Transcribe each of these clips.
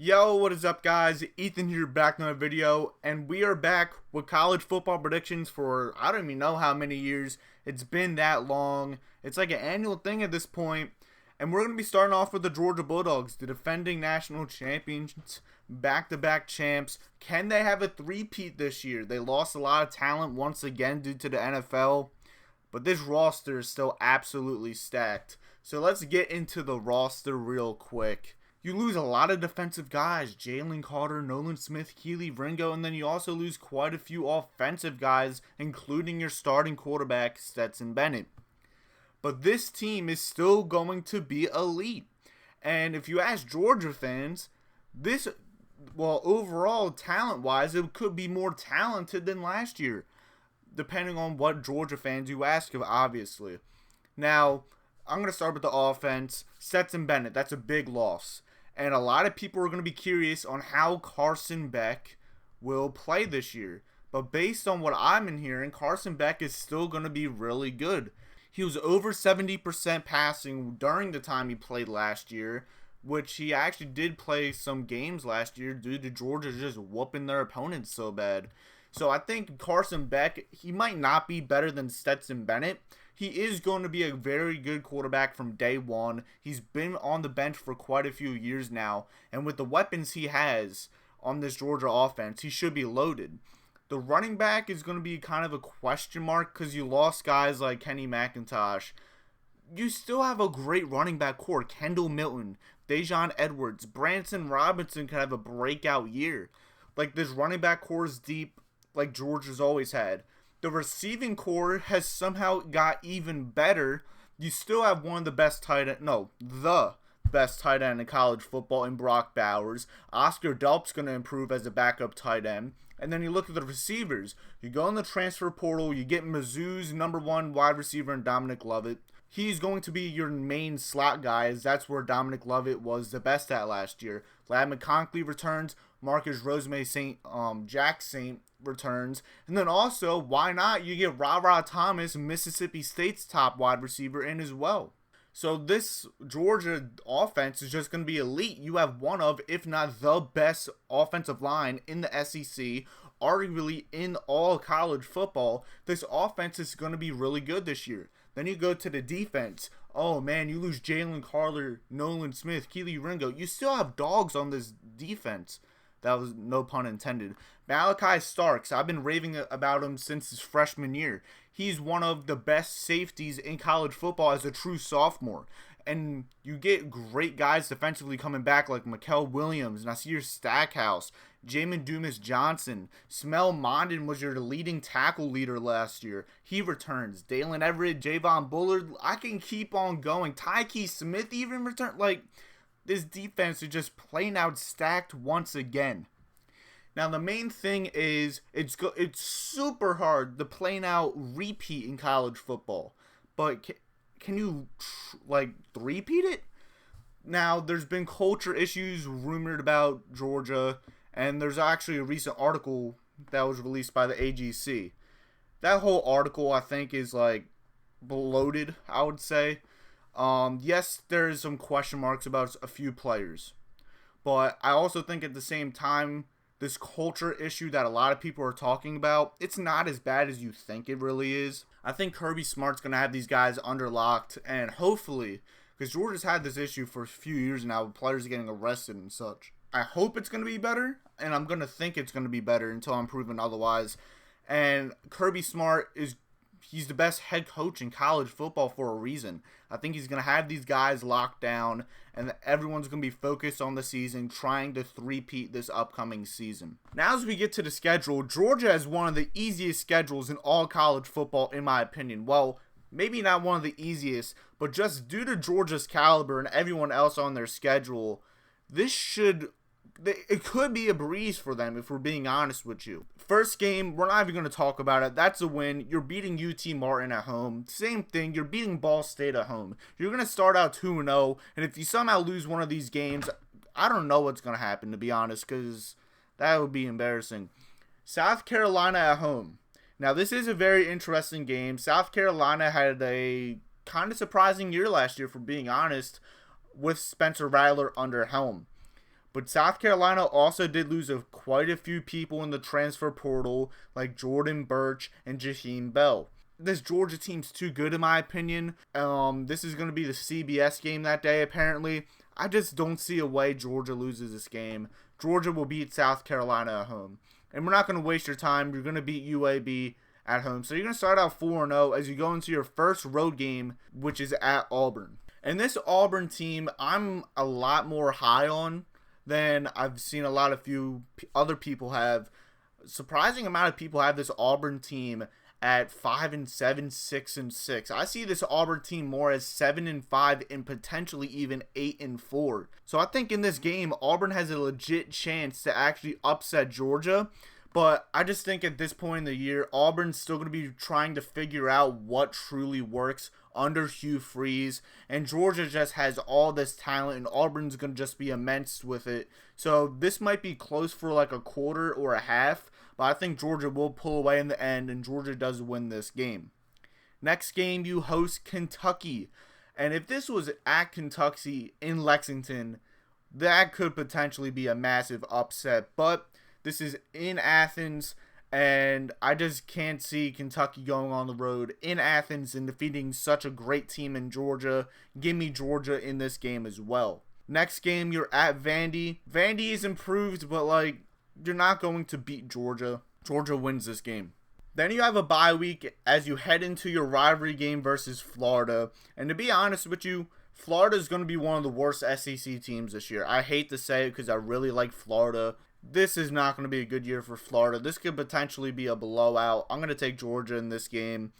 Yo, what is up guys? Ethan here back on a video, and we are back with college football predictions for I don't even know how many years. It's been that long. It's like an annual thing at this point. And we're going to be starting off with the Georgia Bulldogs, the defending national champions, back-to-back champs. Can they have a three-peat this year? They lost a lot of talent once again due to the NFL, but this roster is still absolutely stacked. So let's get into the roster real quick. You lose a lot of defensive guys, Jalen Carter, Nolan Smith, Keely Ringo, and then you also lose quite a few offensive guys, including your starting quarterback, Stetson Bennett. But this team is still going to be elite. And if you ask Georgia fans, overall, talent-wise, it could be more talented than last year, depending on what Georgia fans you ask of, obviously. Now, I'm going to start with the offense. Stetson Bennett, that's a big loss. And a lot of people are going to be curious on how Carson Beck will play this year. But based on what I'm hearing, Carson Beck is still going to be really good. He was over 70% passing during the time he played last year, which he actually did play some games last year due to Georgia just whooping their opponents so bad. So I think Carson Beck, he might not be better than Stetson Bennett. He is going to be a very good quarterback from day one. He's been on the bench for quite a few years now, and with the weapons he has on this Georgia offense, he should be loaded. The running back is going to be kind of a question mark because you lost guys like Kenny McIntosh. You still have a great running back core. Kendall Milton, Dejon Edwards, Branson Robinson could have a breakout year. Like, this running back core is deep like Georgia's always had. The receiving core has somehow got even better. You still have the best tight end in college football in Brock Bowers. Oscar Delp's going to improve as a backup tight end. And then you look at the receivers. You go in the transfer portal, you get Mizzou's number one wide receiver in Dominic Lovett. He's going to be your main slot guy, as that's where Dominic Lovett was the best at last year. Ladd McConkey returns. Marcus Jack Saint returns. And then also, why not? You get Ra Thomas, Mississippi State's top wide receiver, in as well. So this Georgia offense is just going to be elite. You have one of, if not the best offensive line in the SEC, arguably in all college football. This offense is going to be really good this year. Then you go to the defense. Oh man, you lose Jalen Carter, Nolan Smith, Keely Ringo. You still have dogs on this defense. That was no pun intended. Malachi Starks, I've been raving about him since his freshman year. He's one of the best safeties in college football as a true sophomore. And you get great guys defensively coming back like Mikel Williams, Nasir Stackhouse, Jamin Dumas-Johnson. Smell Mondon was your leading tackle leader last year. He returns. Dalen Everett, Javon Bullard. I can keep on going. Tyke Smith even returned. Like, this defense is just plain out stacked once again. Now, the main thing is it's super hard to plain out repeat in college football. But can you, three-peat it? Now, there's been culture issues rumored about Georgia, and there's actually a recent article that was released by the AGC. That whole article, I think, is, bloated, I would say. Yes, there's some question marks about a few players. But I also think at the same time, this culture issue that a lot of people are talking about, it's not as bad as you think it really is. I think Kirby Smart's going to have these guys underlocked, and hopefully, because Georgia's had this issue for a few years now with players getting arrested and such. I hope it's going to be better, and I'm going to think it's going to be better until I'm proven otherwise. And Kirby Smart he's the best head coach in college football for a reason. I think he's going to have these guys locked down, and everyone's going to be focused on the season, trying to three-peat this upcoming season. Now, as we get to the schedule, Georgia has one of the easiest schedules in all college football, in my opinion. Well, maybe not one of the easiest, but just due to Georgia's caliber and everyone else on their schedule, it could be a breeze for them, if we're being honest with you. First game, we're not even going to talk about it. That's a win. You're beating UT Martin at home. Same thing. You're beating Ball State at home. You're going to start out 2-0, and if you somehow lose one of these games, I don't know what's going to happen, to be honest, because that would be embarrassing. South Carolina at home. Now, this is a very interesting game. South Carolina had a kind of surprising year last year, for being honest, with Spencer Rattler under helm. But South Carolina also did lose quite a few people in the transfer portal, like Jordan Birch and Jaheim Bell. This Georgia team's too good in my opinion. This is going to be the CBS game that day apparently. I just don't see a way Georgia loses this game. Georgia will beat South Carolina at home. And we're not going to waste your time. You're going to beat UAB at home. So you're going to start out 4-0 as you go into your first road game, which is at Auburn. And this Auburn team, I'm a lot more high on than I've seen a lot of few other people have. Surprising amount of people have this Auburn team at 5-7, 6-6. I see this Auburn team more as 7-5 and potentially even 8-4. So I think in this game, Auburn has a legit chance to actually upset Georgia. But I just think at this point in the year, Auburn's still going to be trying to figure out what truly works under Hugh Freeze. And Georgia just has all this talent, and Auburn's going to just be immense with it. So this might be close for like a quarter or a half. But I think Georgia will pull away in the end, and Georgia does win this game. Next game, you host Kentucky. And if this was at Kentucky in Lexington, that could potentially be a massive upset. But this is in Athens, and I just can't see Kentucky going on the road in Athens and defeating such a great team in Georgia. Give me Georgia in this game as well. Next game, you're at Vandy. Vandy is improved, but you're not going to beat Georgia. Georgia wins this game. Then you have a bye week as you head into your rivalry game versus Florida. And to be honest with you, Florida is going to be one of the worst SEC teams this year. I hate to say it because I really like Florida. This is not going to be a good year for Florida. This could potentially be a blowout. I'm going to take Georgia in this game.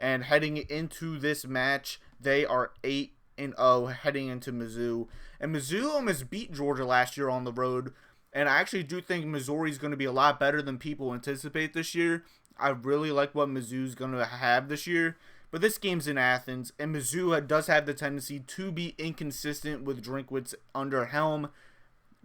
And heading into this match, they are 8-0 heading into Mizzou. And Mizzou almost beat Georgia last year on the road. And I actually do think Missouri is going to be a lot better than people anticipate this year. I really like what Mizzou's going to have this year. But this game's in Athens, and Mizzou does have the tendency to be inconsistent with Drinkwitz under helm.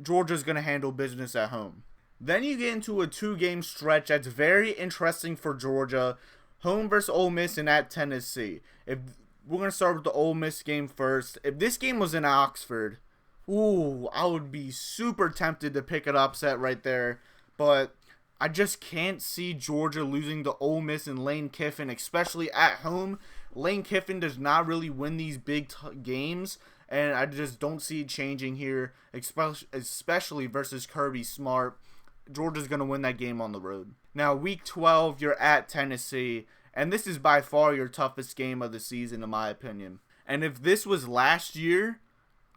Georgia's going to handle business at home. Then you get into a 2-game stretch that's very interesting for Georgia. Home versus Ole Miss and at Tennessee. If we're going to start with the Ole Miss game first. If this game was in Oxford, I would be super tempted to pick an upset right there. But I just can't see Georgia losing to Ole Miss and Lane Kiffin, especially at home. Lane Kiffin does not really win these big games, and I just don't see it changing here, especially versus Kirby Smart. Georgia's going to win that game on the road. Now, Week 12, you're at Tennessee, and this is by far your toughest game of the season, in my opinion. And if this was last year,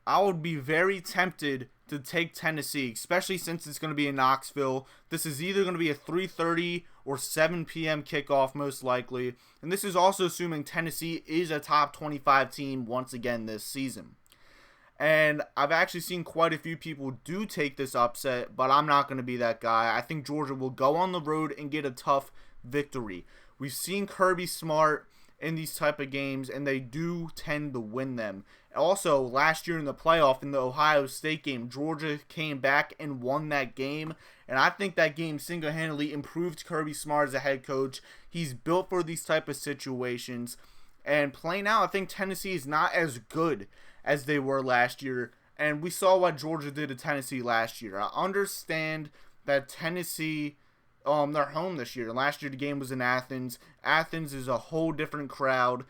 I would be very tempted to take Tennessee, especially since it's going to be in Knoxville. This is either going to be a 3:30 or 7 p.m. kickoff, most likely. And this is also assuming Tennessee is a top 25 team once again this season. And I've actually seen quite a few people do take this upset, but I'm not going to be that guy. I think Georgia will go on the road and get a tough victory. We've seen Kirby Smart in these type of games, and they do tend to win them. Also, last year in the playoff, in the Ohio State game, Georgia came back and won that game, and I think that game single-handedly improved Kirby Smart as a head coach. He's built for these type of situations, and playing out, I think Tennessee is not as good as they were last year, and we saw what Georgia did to Tennessee last year. I understand that Tennessee, they're home this year. Last year the game was in Athens. Athens is a whole different crowd,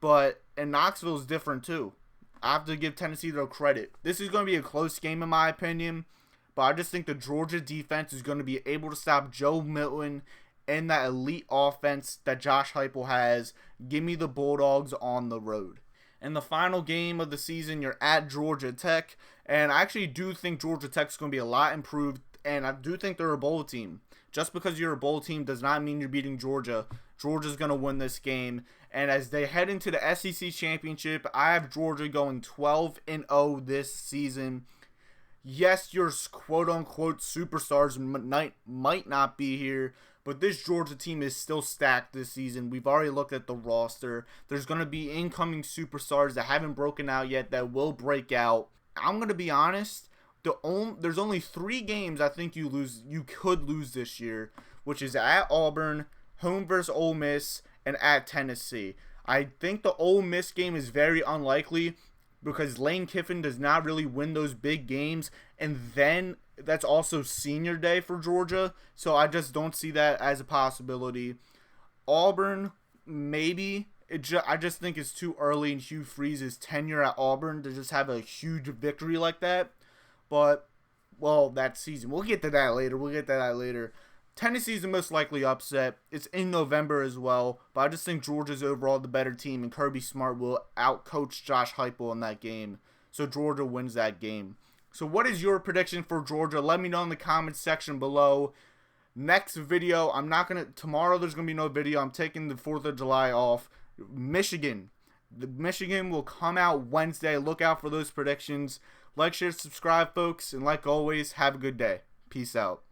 and Knoxville is different too. I have to give Tennessee their credit. This is going to be a close game in my opinion, but I just think the Georgia defense is going to be able to stop Joe Milton and that elite offense that Josh Heupel has. Give me the Bulldogs on the road. And the final game of the season, you're at Georgia Tech, and I actually do think Georgia Tech is going to be a lot improved, and I do think they're a bowl team. Just because you're a bowl team does not mean you're beating Georgia. Georgia's going to win this game. And as they head into the SEC Championship, I have Georgia going 12-0 this season. Yes, your quote-unquote superstars might not be here, but this Georgia team is still stacked this season. We've already looked at the roster. There's going to be incoming superstars that haven't broken out yet that will break out. I'm going to be honest. There's only 3 games I think you could lose this year, which is at Auburn, home versus Ole Miss, and at Tennessee. I think the Ole Miss game is very unlikely, because Lane Kiffin does not really win those big games, and then that's also senior day for Georgia, so I just don't see that as a possibility. Auburn, maybe. I just think it's too early in Hugh Freeze's tenure at Auburn to just have a huge victory like that. But, well, that season. We'll get to that later. Tennessee's the most likely upset. It's in November as well, but I just think Georgia's overall the better team, and Kirby Smart will outcoach Josh Heupel in that game. So Georgia wins that game. So what is your prediction for Georgia? Let me know in the comments section below. Next video, tomorrow there's going to be no video. I'm taking the 4th of July off. Michigan will come out Wednesday. Look out for those predictions. Like, share, subscribe, folks, and like always, have a good day. Peace out.